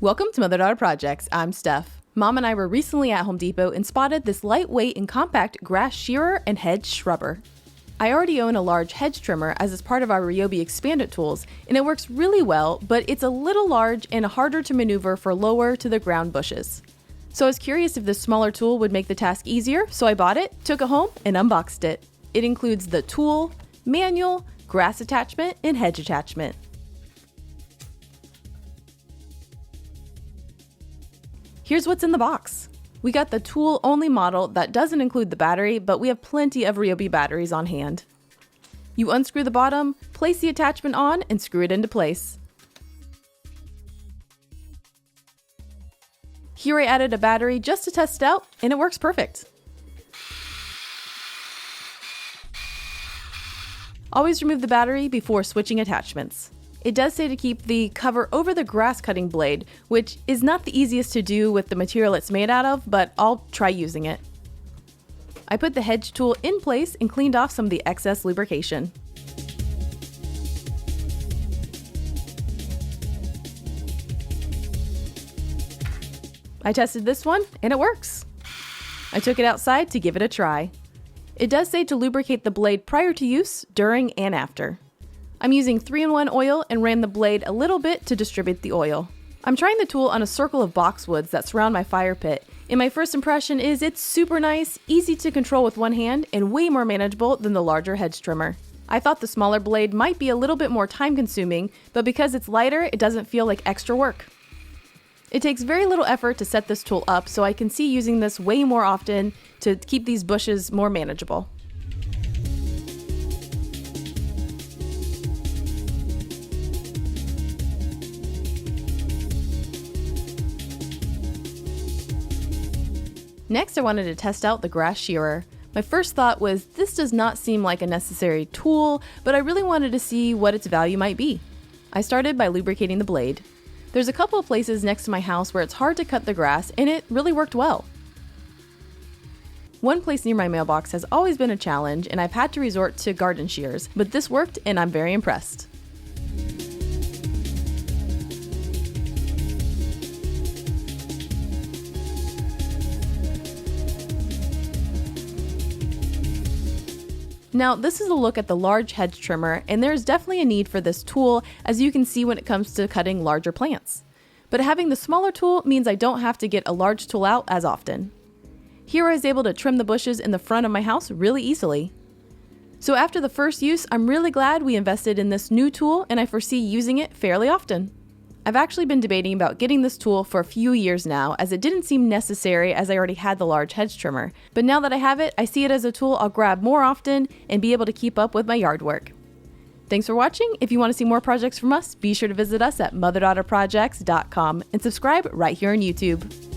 Welcome to Mother-Daughter Projects. I'm Steph. Mom and I were recently at Home Depot and spotted this lightweight and compact grass shearer and hedge shrubber. I already own a large hedge trimmer as it's part of our RYOBI expanded tools, and it works really well, but it's a little large and harder to maneuver for lower to the ground bushes. So I was curious if this smaller tool would make the task easier, so I bought it, took it home, and unboxed it. It includes the tool, manual, grass attachment, and hedge attachment. Here's what's in the box. We got the tool-only model that doesn't include the battery, but we have plenty of RYOBI batteries on hand. You unscrew the bottom, place the attachment on, and screw it into place. Here I added a battery just to test it out, and it works perfect. Always remove the battery before switching attachments. It does say to keep the cover over the grass cutting blade, which is not the easiest to do with the material it's made out of, but I'll try using it. I put the hedge tool in place and cleaned off some of the excess lubrication. I tested this one and it works. I took it outside to give it a try. It does say to lubricate the blade prior to use, during, and after. I'm using 3-in-1 oil and ran the blade a little bit to distribute the oil. I'm trying the tool on a circle of boxwoods that surround my fire pit, and my first impression is it's super nice, easy to control with one hand, and way more manageable than the larger hedge trimmer. I thought the smaller blade might be a little bit more time consuming, but because it's lighter, it doesn't feel like extra work. It takes very little effort to set this tool up, so I can see using this way more often to keep these bushes more manageable. Next, I wanted to test out the grass shearer. My first thought was this does not seem like a necessary tool, but I really wanted to see what its value might be. I started by lubricating the blade. There's a couple of places next to my house where it's hard to cut the grass, and it really worked well. One place near my mailbox has always been a challenge, and I've had to resort to garden shears, but this worked and I'm very impressed. Now, this is a look at the large hedge trimmer, and there's definitely a need for this tool, as you can see when it comes to cutting larger plants. But having the smaller tool means I don't have to get a large tool out as often. Here I was able to trim the bushes in the front of my house really easily. So after the first use, I'm really glad we invested in this new tool, and I foresee using it fairly often. I've actually been debating about getting this tool for a few years now, as it didn't seem necessary as I already had the large hedge trimmer. But now that I have it, I see it as a tool I'll grab more often and be able to keep up with my yard work. Thanks for watching. If you want to see more projects from us, be sure to visit us at motherdaughterprojects.com and subscribe right here on YouTube.